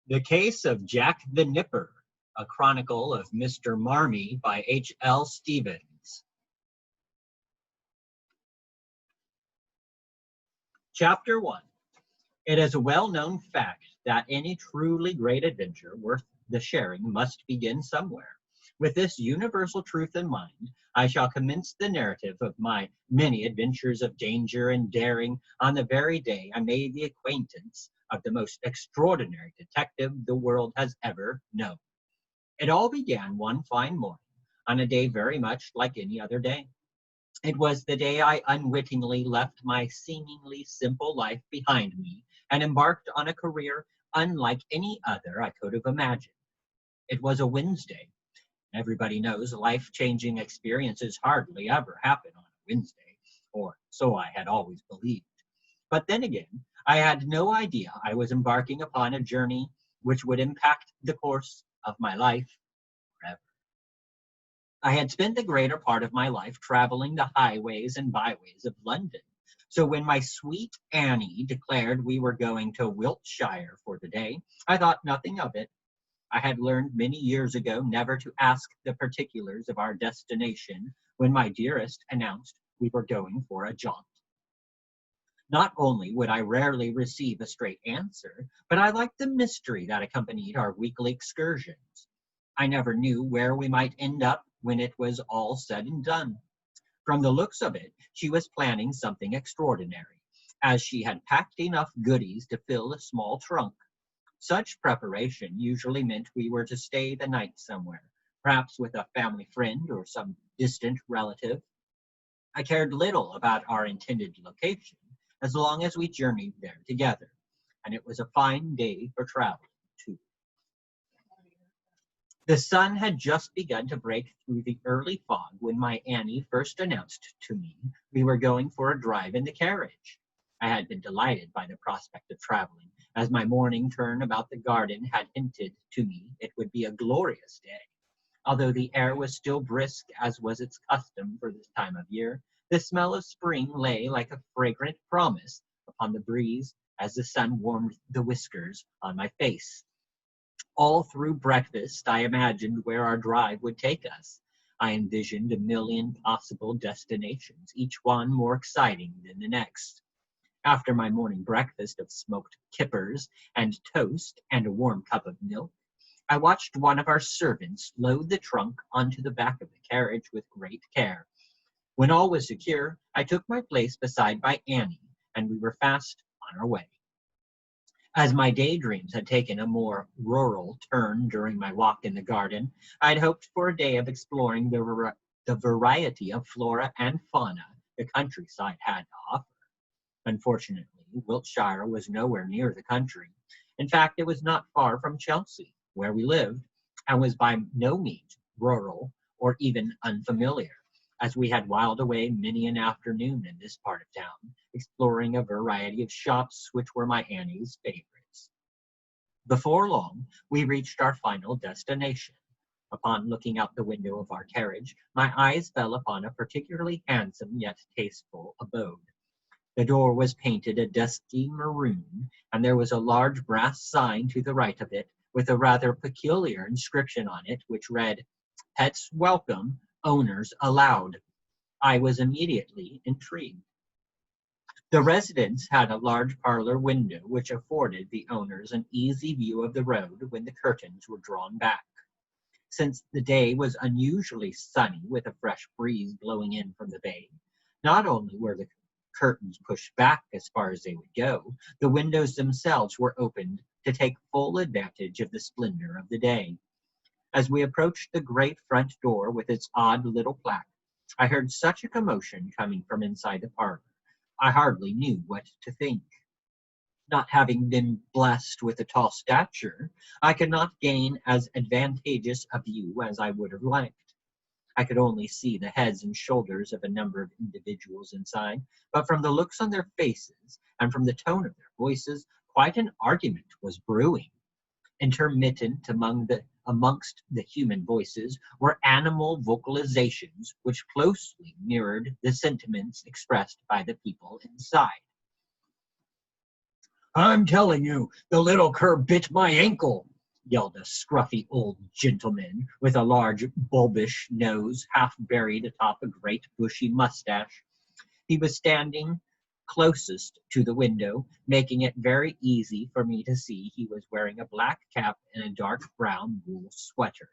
The Case of Jack the Nipper, a Chronicle of Mr. Marmee by H.L. Stevens. Chapter 1. It is a well-known fact that any truly great adventure worth the sharing must begin somewhere. With this universal truth in mind, I shall commence the narrative of my many adventures of danger and daring on the very day I made the acquaintance of the most extraordinary detective the world has ever known. It all began one fine morning, on a day very much like any other day. It was the day I unwittingly left my seemingly simple life behind me and embarked on a career unlike any other I could have imagined. It was a Wednesday. Everybody knows life-changing experiences hardly ever happen on a Wednesday, or so I had always believed. But then again, I had no idea I was embarking upon a journey which would impact the course of my life forever. I had spent the greater part of my life traveling the highways and byways of London. So when my sweet Annie declared we were going to Wiltshire for the day, I thought nothing of it. I had learned many years ago never to ask the particulars of our destination when my dearest announced we were going for a jaunt. Not only would I rarely receive a straight answer, but I liked the mystery that accompanied our weekly excursions. I never knew where we might end up when it was all said and done. From the looks of it, she was planning something extraordinary, as she had packed enough goodies to fill a small trunk. Such preparation usually meant we were to stay the night somewhere, perhaps with a family friend or some distant relative. I cared little about our intended location, as long as we journeyed there together, and it was a fine day for traveling, too. The sun had just begun to break through the early fog when my Annie first announced to me we were going for a drive in the carriage. I had been delighted by the prospect of traveling, as my morning turn about the garden had hinted to me it would be a glorious day. Although the air was still brisk, as was its custom for this time of year, the smell of spring lay like a fragrant promise upon the breeze as the sun warmed the whiskers on my face. All through breakfast, I imagined where our drive would take us. I envisioned a million possible destinations, each one more exciting than the next. After my morning breakfast of smoked kippers and toast and a warm cup of milk, I watched one of our servants load the trunk onto the back of the carriage with great care. When all was secure, I took my place beside by Annie, and we were fast on our way. As my daydreams had taken a more rural turn during my walk in the garden, I had hoped for a day of exploring the variety of flora and fauna the countryside had to offer. Unfortunately, Wiltshire was nowhere near the country. In fact, it was not far from Chelsea, where we lived, and was by no means rural or even unfamiliar, as we had whiled away many an afternoon in this part of town, exploring a variety of shops which were my Annie's favorites. Before long, we reached our final destination. Upon looking out the window of our carriage, my eyes fell upon a particularly handsome yet tasteful abode. The door was painted a dusky maroon, and there was a large brass sign to the right of it, with a rather peculiar inscription on it, which read, "Pets welcome, owners allowed." I was immediately intrigued. The residence had a large parlor window, which afforded the owners an easy view of the road when the curtains were drawn back. Since the day was unusually sunny, with a fresh breeze blowing in from the bay, not only were the curtains pushed back as far as they would go, the windows themselves were opened to take full advantage of the splendor of the day. As we approached the great front door with its odd little plaque, I heard such a commotion coming from inside the parlor, I hardly knew what to think. Not having been blessed with a tall stature, I could not gain as advantageous a view as I would have liked. I could only see the heads and shoulders of a number of individuals inside, but from the looks on their faces and from the tone of their voices, quite an argument was brewing. Intermittent amongst the human voices were animal vocalizations which closely mirrored the sentiments expressed by the people inside. I'm telling you, the little cur bit my ankle, yelled a scruffy old gentleman with a large bulbish nose half buried atop a great bushy mustache. He was standing closest to the window, making it very easy for me to see he was wearing a black cap and a dark brown wool sweater.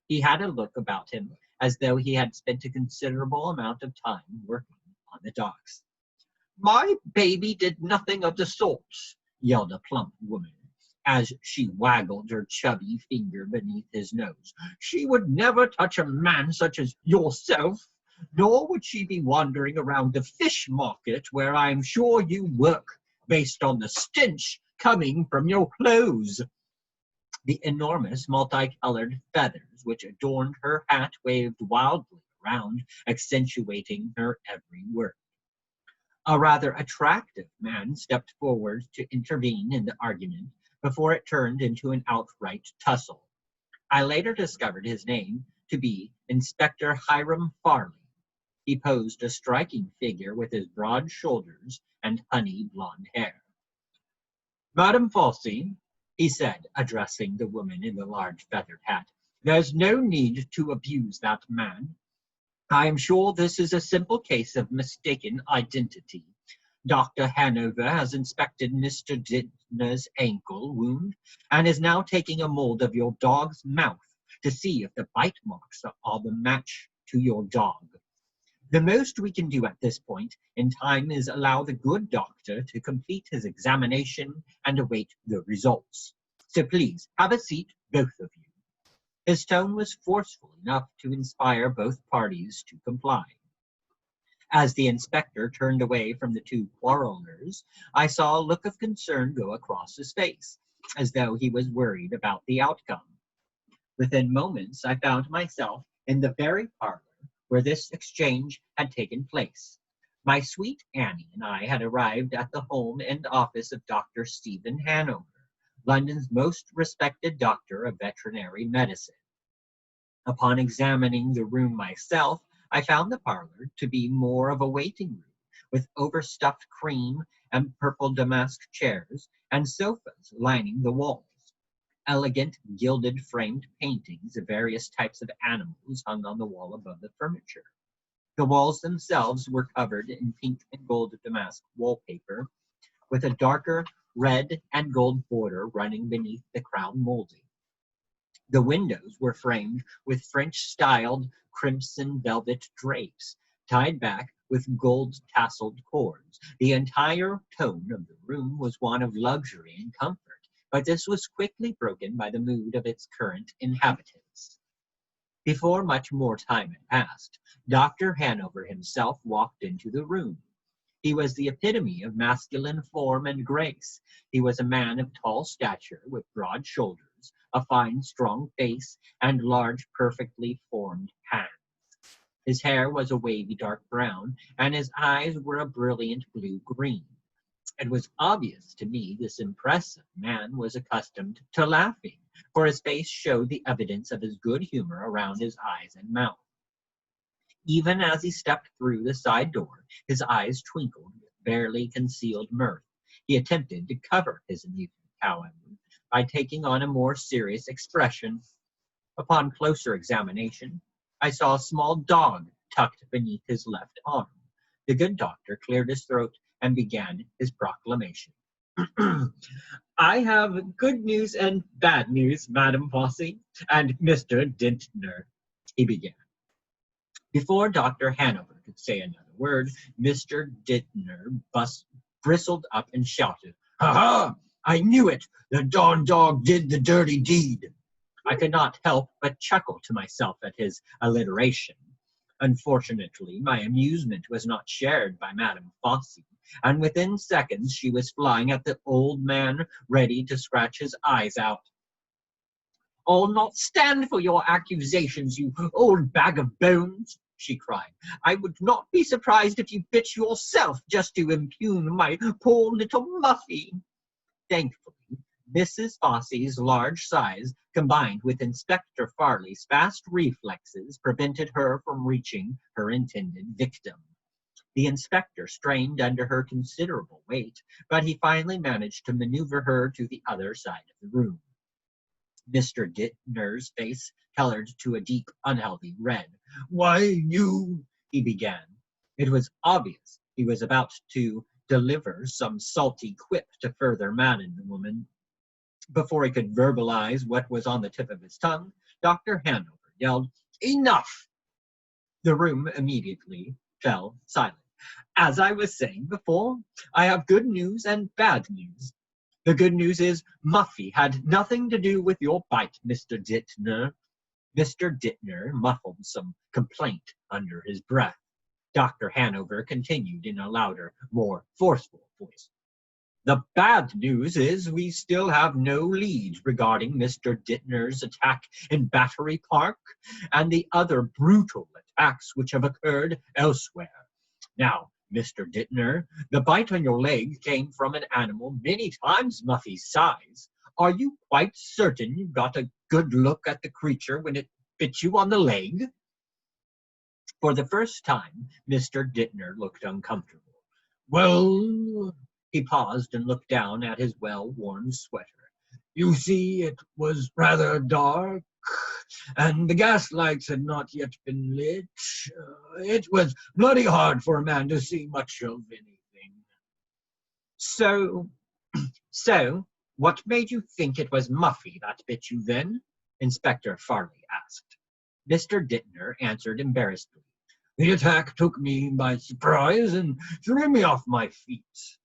He had a look about him as though he had spent a considerable amount of time working on the docks. My baby did nothing of the sort, yelled a plump woman, as she waggled her chubby finger beneath his nose. She would never touch a man such as yourself, nor would she be wandering around the fish market where I am sure you work, based on the stench coming from your clothes. The enormous multicolored feathers which adorned her hat waved wildly around, accentuating her every word. A rather attractive man stepped forward to intervene in the argument before it turned into an outright tussle. I later discovered his name to be Inspector Hiram Farley. He posed a striking figure with his broad shoulders and honey blonde hair. Madame Fossey, he said, addressing the woman in the large feathered hat, there's no need to abuse that man. I am sure this is a simple case of mistaken identity. Dr. Hanover has inspected Mr. Dittner's ankle wound and is now taking a mold of your dog's mouth to see if the bite marks are the match to your dog. The most we can do at this point in time is allow the good doctor to complete his examination and await the results. So please, have a seat, both of you. His tone was forceful enough to inspire both parties to comply. As the inspector turned away from the two quarrelers, I saw a look of concern go across his face, as though he was worried about the outcome. Within moments, I found myself in the very parlor where this exchange had taken place. My sweet Annie and I had arrived at the home and office of Dr. Stephen Hanover, London's most respected doctor of veterinary medicine. Upon examining the room myself, I found the parlor to be more of a waiting room, with overstuffed cream and purple damask chairs and sofas lining the walls. Elegant gilded framed paintings of various types of animals hung on the wall above the furniture. The walls themselves were covered in pink and gold damask wallpaper, with a darker red and gold border running beneath the crown molding. The windows were framed with French-styled crimson velvet drapes, tied back with gold-tasseled cords. The entire tone of the room was one of luxury and comfort, but this was quickly broken by the mood of its current inhabitants. Before much more time had passed, Dr. Hanover himself walked into the room. He was the epitome of masculine form and grace. He was a man of tall stature with broad shoulders, a fine, strong face, and large, perfectly formed hands. His hair was a wavy dark brown, and his eyes were a brilliant blue-green. It was obvious to me this impressive man was accustomed to laughing, for his face showed the evidence of his good humor around his eyes and mouth. Even as he stepped through the side door, his eyes twinkled with barely concealed mirth. He attempted to cover his amusement, however, by taking on a more serious expression. Upon closer examination, I saw a small dog tucked beneath his left arm. The good doctor cleared his throat and began his proclamation. I have good news and bad news, Madame Fossey and Mr. Dintner, he began. Before Dr. Hanover could say another word, Mr. Dintner bristled up and shouted, "Ha ha! I knew it! The darn dog did the dirty deed!" I could not help but chuckle to myself at his alliteration. Unfortunately, my amusement was not shared by Madame Fossey, and within seconds she was flying at the old man, ready to scratch his eyes out. "I'll not stand for your accusations, you old bag of bones," she cried. "I would not be surprised if you bit yourself just to impugn my poor little Muffy." Thankfully, Mrs. Fossey's large size, combined with Inspector Farley's fast reflexes, prevented her from reaching her intended victim. The inspector strained under her considerable weight, but he finally managed to maneuver her to the other side of the room. Mr. Dittner's face colored to a deep, unhealthy red. "Why, you—" he began. It was obvious he was about to deliver some salty quip to further madden the woman. Before he could verbalize what was on the tip of his tongue, Dr. Hanover yelled, "Enough!" The room immediately fell silent. "As I was saying before, I have good news and bad news. The good news is Muffy had nothing to do with your bite, Mr. Dittner." Mr. Dittner muffled some complaint under his breath. Dr. Hanover continued in a louder, more forceful voice. "The bad news is we still have no lead regarding Mr. Dittner's attack in Battery Park and the other brutal attacks which have occurred elsewhere. Now, Mr. Dittner, the bite on your leg came from an animal many times Muffy's size. Are you quite certain you got a good look at the creature when it bit you on the leg?" For the first time, Mr. Dittner looked uncomfortable. "Well," he paused and looked down at his well-worn sweater. "You see, it was rather dark, and the gas lights had not yet been lit. It was bloody hard for a man to see much of anything." So, what made you think it was Muffy that bit you then?" Inspector Farley asked. Mr. Dittner answered embarrassedly. "The attack took me by surprise and threw me off my feet.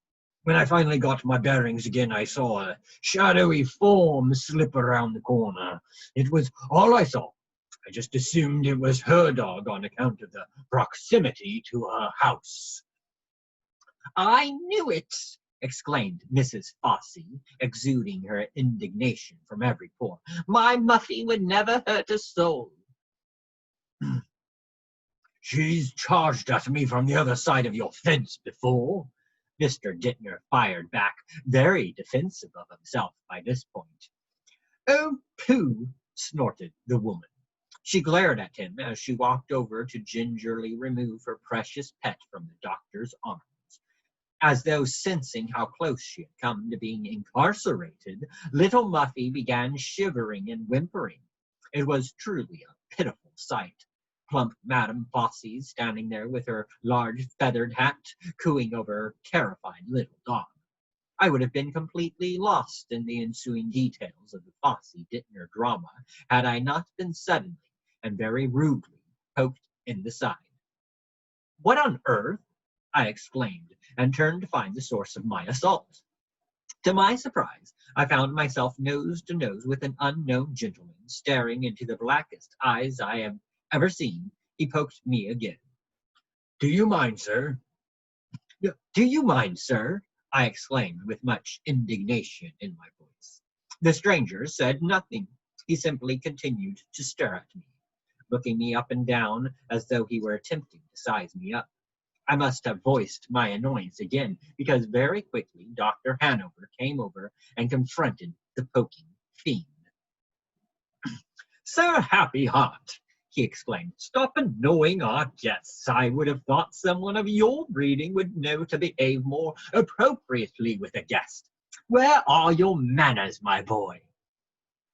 When I finally got my bearings again, I saw a shadowy form slip around the corner. It was all I saw. I just assumed it was her dog on account of the proximity to her house." "I knew it!" exclaimed Mrs. Fossey, exuding her indignation from every pore. "My Muffy would never hurt a soul." "She's charged at me from the other side of your fence before." Mr. Dittner fired back, very defensive of himself by this point. "Oh, pooh!" snorted the woman. She glared at him as she walked over to gingerly remove her precious pet from the doctor's arms. As though sensing how close she had come to being incarcerated, little Muffy began shivering and whimpering. It was truly a pitiful sight. Plump Madame Fossey standing there with her large feathered hat, cooing over her terrified little dog. I would have been completely lost in the ensuing details of the Fossey-Dittner drama had I not been suddenly and very rudely poked in the side. "What on earth?" I exclaimed, and turned to find the source of my assault. To my surprise, I found myself nose to nose with an unknown gentleman, staring into the blackest eyes I have ever seen. He poked me again. "Do you mind, sir?" "Do you mind, sir?" I exclaimed with much indignation in my voice. The stranger said nothing. He simply continued to stare at me, looking me up and down as though he were attempting to size me up. I must have voiced my annoyance again, because very quickly Dr. Hanover came over and confronted the poking fiend. "Sir Happy Heart," he exclaimed, "stop annoying our guests. I would have thought someone of your breeding would know to behave more appropriately with a guest. Where are your manners, my boy?"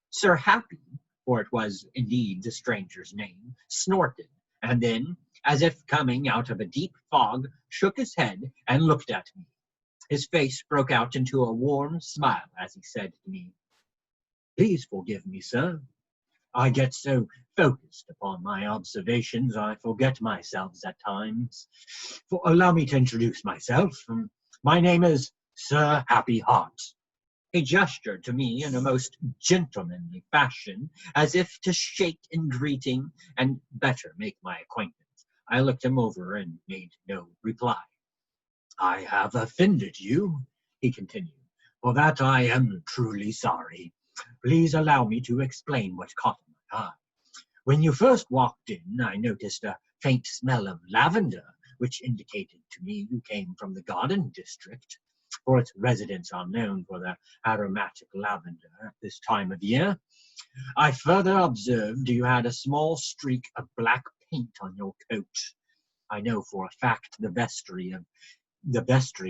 Sir Happy, for it was indeed the stranger's name, snorted, and then, as if coming out of a deep fog, shook his head and looked at me. His face broke out into a warm smile as he said to me, "Please forgive me, sir. I get so focused upon my observations, I forget myself at times. Allow me to introduce myself. My name is Sir Happy Heart." He gestured to me in a most gentlemanly fashion, as if to shake in greeting and better make my acquaintance. I looked him over and made no reply. "I have offended you," he continued. "For that I am truly sorry. Please allow me to explain what caught my eye. When you first walked in, I noticed a faint smell of lavender, which indicated to me you came from the garden district, for its residents are known for their aromatic lavender at this time of year. I further observed you had a small streak of black paint on your coat. I know for a fact the vestry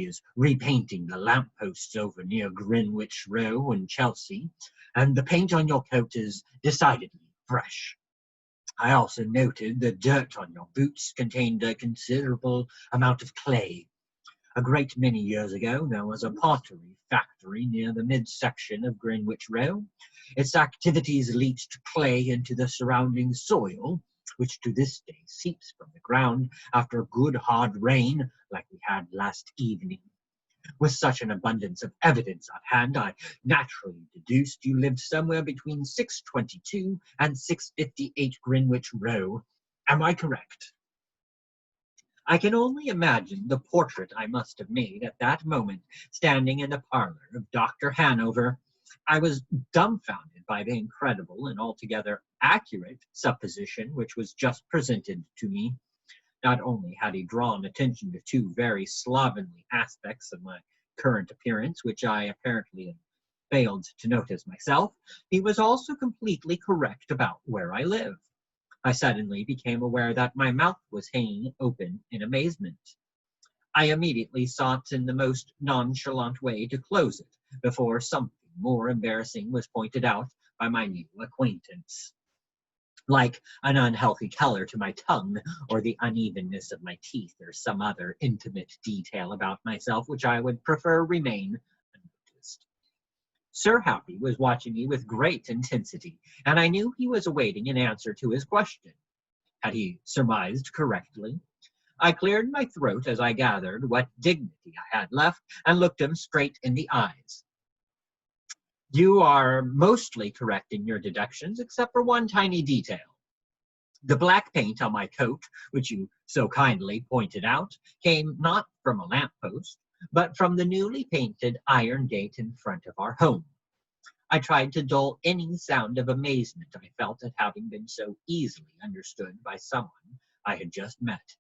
is repainting the lampposts over near Greenwich Row in Chelsea, and the paint on your coat is decidedly fresh. I also noted the dirt on your boots contained a considerable amount of clay. A great many years ago, there was a pottery factory near the midsection of Greenwich Row. Its activities leached clay into the surrounding soil, which to this day seeps from the ground after a good hard rain like we had last evening. With such an abundance of evidence at hand, I naturally deduced you lived somewhere between 622 and 658 Greenwich Row. Am I correct? I can only imagine the portrait I must have made at that moment, standing in the parlor of Dr. Hanover. I was dumbfounded by the incredible and altogether accurate supposition which was just presented to me. Not only had he drawn attention to two very slovenly aspects of my current appearance, which I apparently had failed to notice myself, he was also completely correct about where I live. I suddenly became aware that my mouth was hanging open in amazement. I immediately sought in the most nonchalant way to close it before something more embarrassing was pointed out by my new acquaintance. Like an unhealthy color to my tongue, or the unevenness of my teeth, or some other intimate detail about myself which I would prefer remain unnoticed. Sir Happy was watching me with great intensity, and I knew he was awaiting an answer to his question. Had he surmised correctly? I cleared my throat as I gathered what dignity I had left and looked him straight in the eyes. You are mostly correct in your deductions, except for one tiny detail. The black paint on my coat, which you so kindly pointed out, came not from a lamppost, but from the newly painted iron gate in front of our home. I tried to dull any sound of amazement I felt at having been so easily understood by someone I had just met.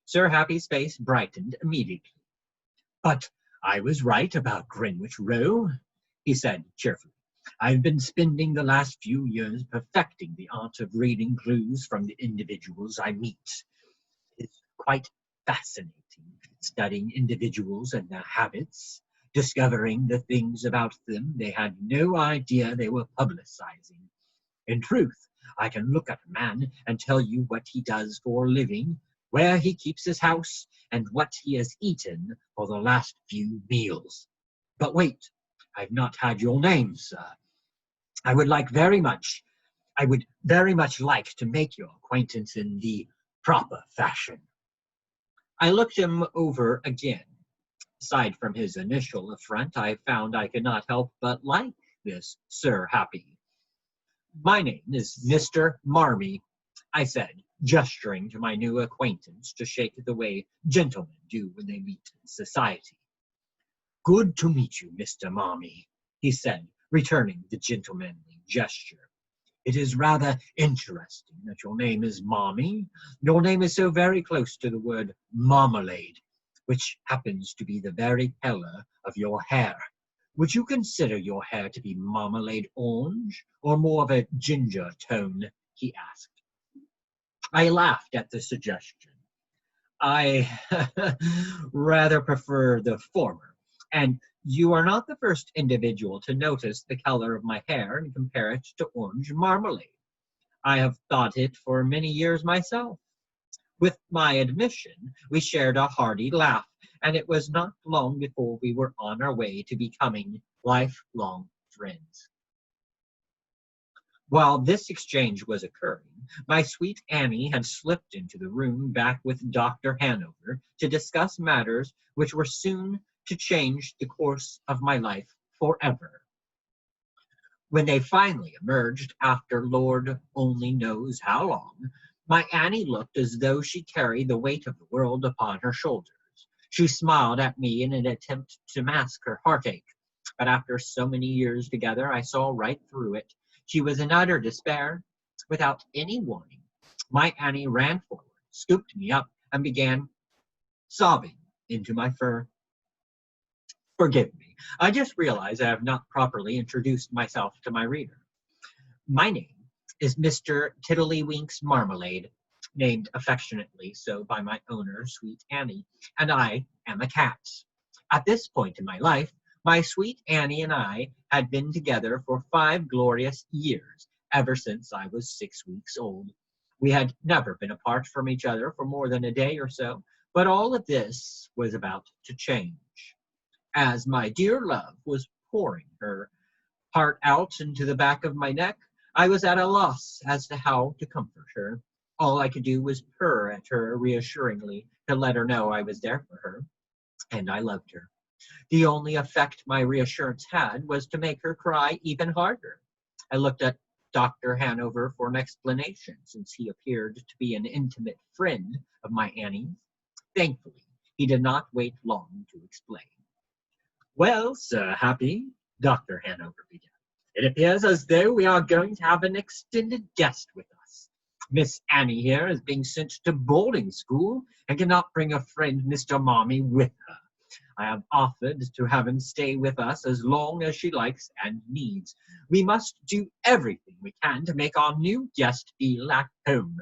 Sir Happy's face brightened immediately. But I was right about Greenwich Row, he said cheerfully. I've been spending the last few years perfecting the art of reading clues from the individuals I meet. It's quite fascinating studying individuals and their habits, discovering the things about them they had no idea they were publicizing. In truth, I can look at a man and tell you what he does for a living, where he keeps his house, and what he has eaten for the last few meals. But wait, I've not had your name, sir. I would very much like to make your acquaintance in the proper fashion. I looked him over again. Aside from his initial affront, I found I could not help but like this Sir Happy. My name is Mr. Marmee, I said, gesturing to my new acquaintance to shake the way gentlemen do when they meet in society. Good to meet you, Mr. Marmee, he said, returning the gentlemanly gesture. It is rather interesting that your name is Marmee. Your name is so very close to the word marmalade, which happens to be the very color of your hair. Would you consider your hair to be marmalade orange, or more of a ginger tone? He asked. I laughed at the suggestion. I rather prefer the former, and you are not the first individual to notice the color of my hair and compare it to orange marmalade. I have thought it for many years myself. With my admission, we shared a hearty laugh, and it was not long before we were on our way to becoming lifelong friends. While this exchange was occurring, my sweet Annie had slipped into the room back with Dr. Hanover to discuss matters which were soon to change the course of my life forever. When they finally emerged, after Lord only knows how long, my Annie looked as though she carried the weight of the world upon her shoulders. She smiled at me in an attempt to mask her heartache, but after so many years together, I saw right through it. She was in utter despair. Without any warning, my Annie ran forward, scooped me up, and began sobbing into my fur. Forgive me, I just realized I have not properly introduced myself to my reader. My name is Mr. Tiddlywinks Marmalade. named affectionately so by my owner, Sweet Annie, and I am a cat. At this point in my life, my Sweet Annie and I had been together for 5 glorious years, ever since I was 6 weeks old. We had never been apart from each other for more than a day or so, but all of this was about to change. As my dear love was pouring her heart out into the back of my neck, I was at a loss as to how to comfort her. All I could do was purr at her reassuringly to let her know I was there for her, and I loved her. The only effect my reassurance had was to make her cry even harder. I looked at Dr. Hanover for an explanation, since he appeared to be an intimate friend of my Annie's. Thankfully, he did not wait long to explain. Well, Sir Happy, Dr. Hanover began, it appears as though we are going to have an extended guest with us. Miss Annie here is being sent to boarding school and cannot bring her friend Mr. Marmee with her. I have offered to have him stay with us as long as she likes and needs. We must do everything we can to make our new guest feel at home.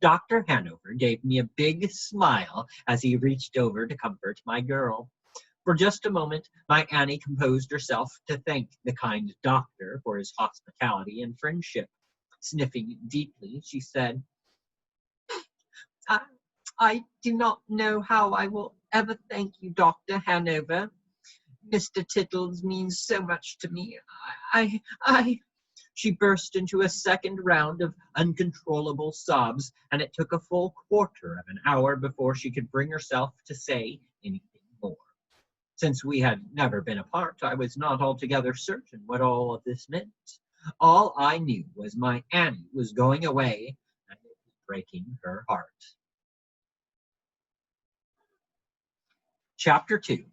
Dr. Hanover gave me a big smile as he reached over to comfort my girl. For just a moment, my Annie composed herself to thank the kind doctor for his hospitality and friendship. Sniffing deeply, she said, I, I do not know how I will ever thank you, Dr. Hanover. Mr. Tittles means so much to me. I. She burst into a second round of uncontrollable sobs, and it took a full quarter of an hour before she could bring herself to say anything more. Since we had never been apart, I was not altogether certain what all of this meant. All I knew was my Annie was going away, and it was breaking her heart. Chapter 2.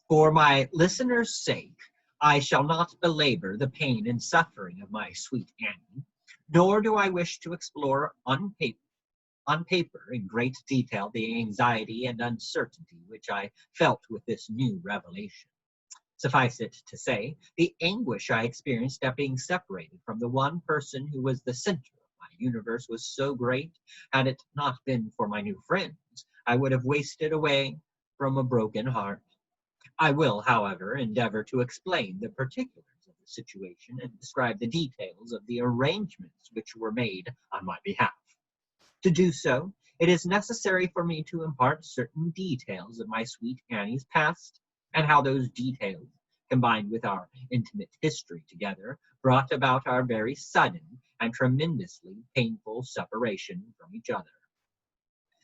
For my listeners' sake, I shall not belabor the pain and suffering of my sweet Annie, nor do I wish to explore on paper in great detail the anxiety and uncertainty which I felt with this new revelation. Suffice it to say, the anguish I experienced at being separated from the one person who was the center of my universe was so great, had it not been for my new friends, I would have wasted away from a broken heart. I will, however, endeavor to explain the particulars of the situation and describe the details of the arrangements which were made on my behalf. To do so, it is necessary for me to impart certain details of my sweet Annie's past, and how those details, combined with our intimate history together, brought about our very sudden and tremendously painful separation from each other.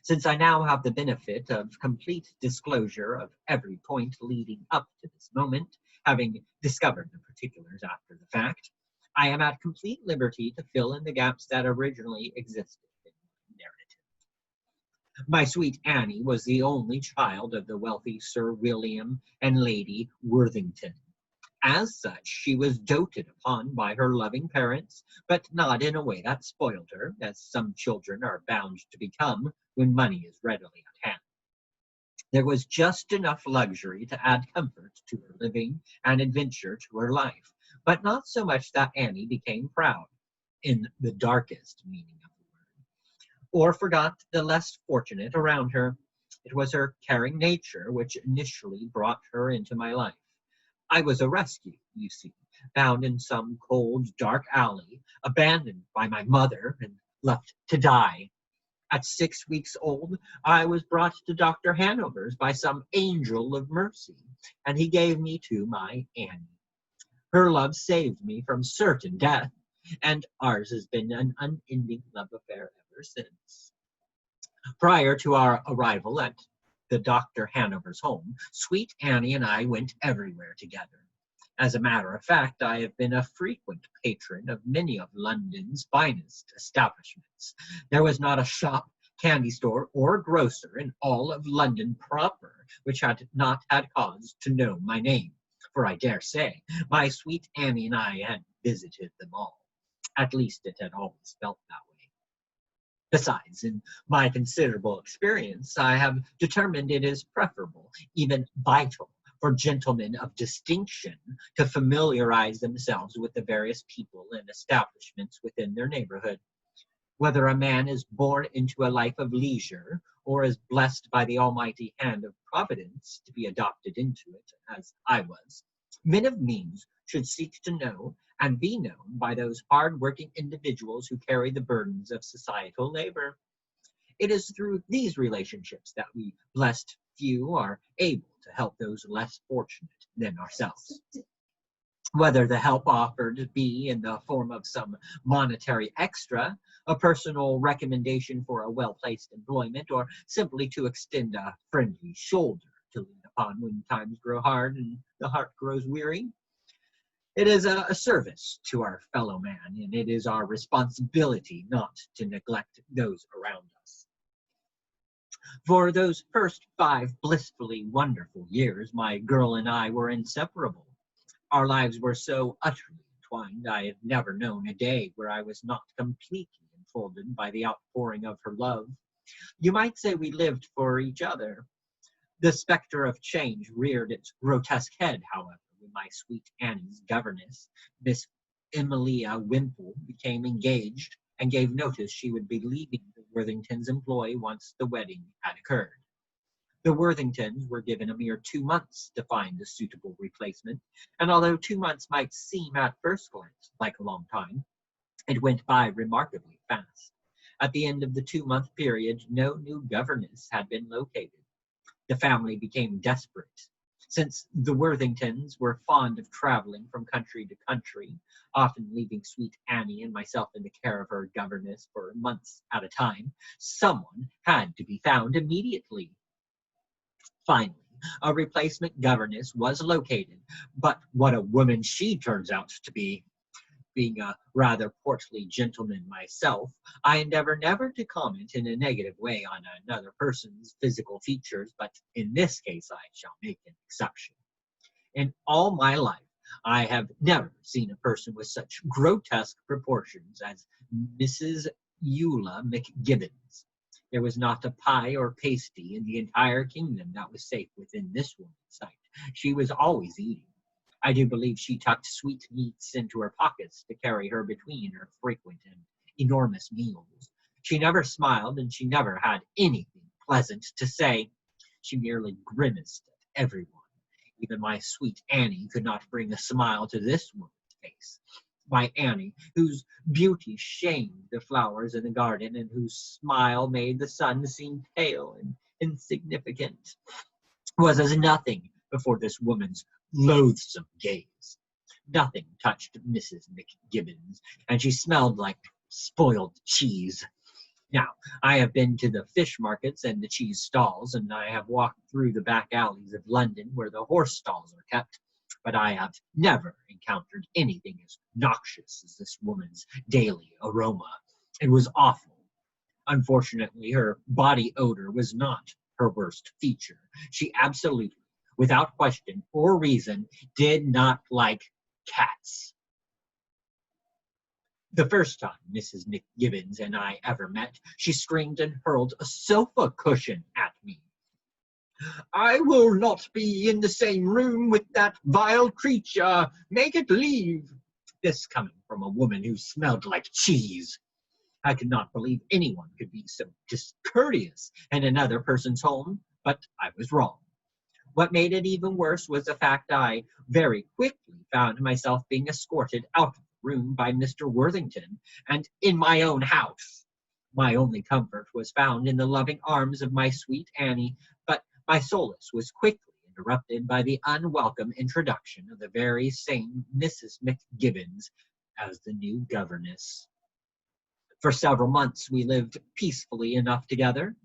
Since I now have the benefit of complete disclosure of every point leading up to this moment, having discovered the particulars after the fact, I am at complete liberty to fill in the gaps that originally existed in my narrative. My sweet Annie was the only child of the wealthy Sir William and Lady Worthington. As such, she was doted upon by her loving parents, but not in a way that spoiled her, as some children are bound to become when money is readily at hand. There was just enough luxury to add comfort to her living and adventure to her life, but not so much that Annie became proud, in the darkest meaning of the word, or forgot the less fortunate around her. It was her caring nature which initially brought her into my life. I was a rescue, you see, found in some cold, dark alley, abandoned by my mother and left to die. At 6 weeks old, I was brought to Dr. Hanover's by some angel of mercy, and he gave me to my Annie. Her love saved me from certain death, and ours has been an unending love affair ever since. Prior to our arrival at the Dr. Hanover's home, sweet Annie and I went everywhere together. As a matter of fact, I have been a frequent patron of many of London's finest establishments. There was not a shop, candy store, or grocer in all of London proper which had not had cause to know my name, for I dare say my sweet Annie and I had visited them all. At least it had always felt that way. Besides, in my considerable experience, I have determined it is preferable, even vital, for gentlemen of distinction to familiarize themselves with the various people and establishments within their neighborhood. Whether a man is born into a life of leisure or is blessed by the almighty hand of Providence to be adopted into it, as I was, men of means should seek to know and be known by those hard-working individuals who carry the burdens of societal labor. It is through these relationships that we blessed few are able to help those less fortunate than ourselves. Whether the help offered be in the form of some monetary extra, a personal recommendation for a well-placed employment, or simply to extend a friendly shoulder to lean upon when times grow hard and the heart grows weary. It is a service to our fellow man, and it is our responsibility not to neglect those around us. For those first 5 blissfully wonderful years, my girl and I were inseparable. Our lives were so utterly entwined, I have never known a day where I was not completely enfolded by the outpouring of her love. You might say we lived for each other. The specter of change reared its grotesque head, however, when my sweet Annie's governess, Miss Emilia Wimple, became engaged and gave notice she would be leaving the Worthingtons' employ once the wedding had occurred. The Worthingtons were given a mere 2 months to find a suitable replacement, and although 2 months might seem at first glance like a long time, it went by remarkably fast. At the end of the 2-month period, no new governess had been located. The family became desperate. Since the Worthingtons were fond of traveling from country to country, often leaving sweet Annie and myself in the care of her governess for months at a time, someone had to be found immediately. Finally, a replacement governess was located, but what a woman she turns out to be! Being a rather portly gentleman myself, I endeavor never to comment in a negative way on another person's physical features, but in this case I shall make an exception. In all my life, I have never seen a person with such grotesque proportions as Mrs. Eula McGibbons. There was not a pie or pasty in the entire kingdom that was safe within this woman's sight. She was always eating. I do believe she tucked sweetmeats into her pockets to carry her between her frequent and enormous meals. She never smiled, and she never had anything pleasant to say. She merely grimaced at everyone. Even my sweet Annie could not bring a smile to this woman's face. My Annie, whose beauty shamed the flowers in the garden, and whose smile made the sun seem pale and insignificant, was as nothing before this woman's loathsome gaze. Nothing touched Mrs. McGibbons, and she smelled like spoiled cheese. Now, I have been to the fish markets and the cheese stalls, and I have walked through the back alleys of London where the horse stalls are kept, but I have never encountered anything as noxious as this woman's daily aroma. It was awful. Unfortunately, her body odor was not her worst feature. She absolutely, without question or reason, did not like cats. The first time Mrs. McGibbons and I ever met, she screamed and hurled a sofa cushion at me. "I will not be in the same room with that vile creature. Make it leave." This coming from a woman who smelled like cheese. I could not believe anyone could be so discourteous in another person's home, but I was wrong. What made it even worse was the fact I very quickly found myself being escorted out of the room by Mr. Worthington, and in my own house. My only comfort was found in the loving arms of my sweet Annie, but my solace was quickly interrupted by the unwelcome introduction of the very same Mrs. McGibbons as the new governess. For several months we lived peacefully enough together.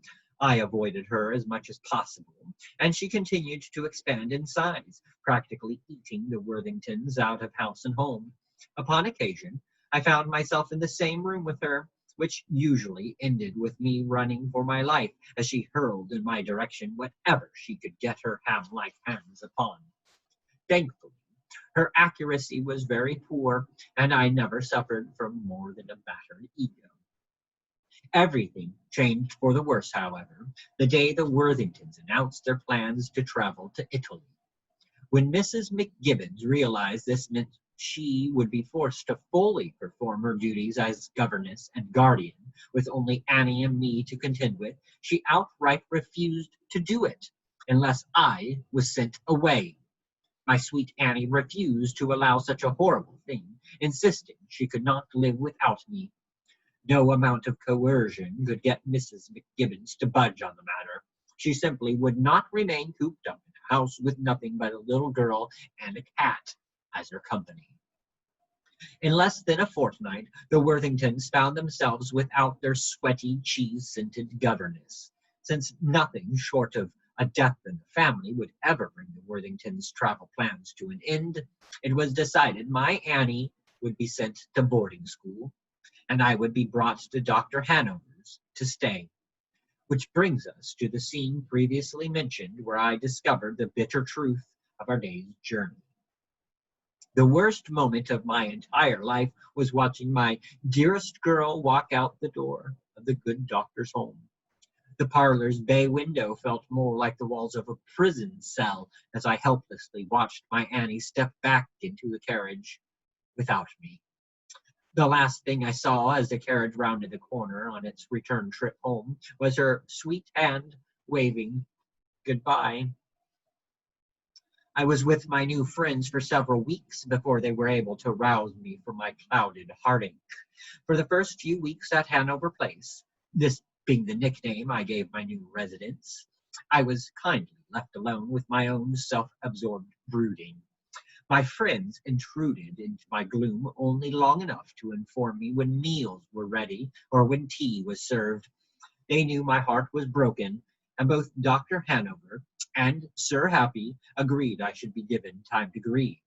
I avoided her as much as possible, and she continued to expand in size, practically eating the Worthingtons out of house and home. Upon occasion, I found myself in the same room with her, which usually ended with me running for my life as she hurled in my direction whatever she could get her ham-like hands upon. Thankfully, her accuracy was very poor, and I never suffered from more than a battered ego. Everything changed for the worse, however, the day the Worthingtons announced their plans to travel to Italy. When Mrs. McGibbons realized this meant she would be forced to fully perform her duties as governess and guardian, with only Annie and me to contend with, she outright refused to do it unless I was sent away. My sweet Annie refused to allow such a horrible thing, insisting she could not live without me. No amount of coercion could get Mrs. McGibbons to budge on the matter. She simply would not remain cooped up in a house with nothing but a little girl and a cat as her company. In less than a fortnight, the Worthingtons found themselves without their sweaty, cheese-scented governess. Since nothing short of a death in the family would ever bring the Worthingtons' travel plans to an end, it was decided my Annie would be sent to boarding school, and I would be brought to Dr. Hanover's to stay. Which brings us to the scene previously mentioned where I discovered the bitter truth of our day's journey. The worst moment of my entire life was watching my dearest girl walk out the door of the good doctor's home. The parlor's bay window felt more like the walls of a prison cell as I helplessly watched my Annie step back into the carriage without me. The last thing I saw as the carriage rounded the corner on its return trip home was her sweet hand waving goodbye. I was with my new friends for several weeks before they were able to rouse me from my clouded heartache. For the first few weeks at Hanover Place, this being the nickname I gave my new residence, I was kindly left alone with my own self-absorbed brooding. My friends intruded into my gloom only long enough to inform me when meals were ready or when tea was served. They knew my heart was broken, and both Dr. Hanover and Sir Happy agreed I should be given time to grieve.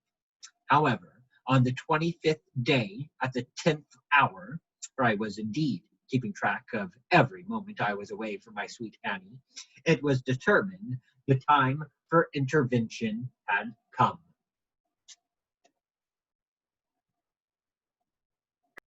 However, on the 25th day, at the 10th hour, for I was indeed keeping track of every moment I was away from my sweet Annie, it was determined the time for intervention had come.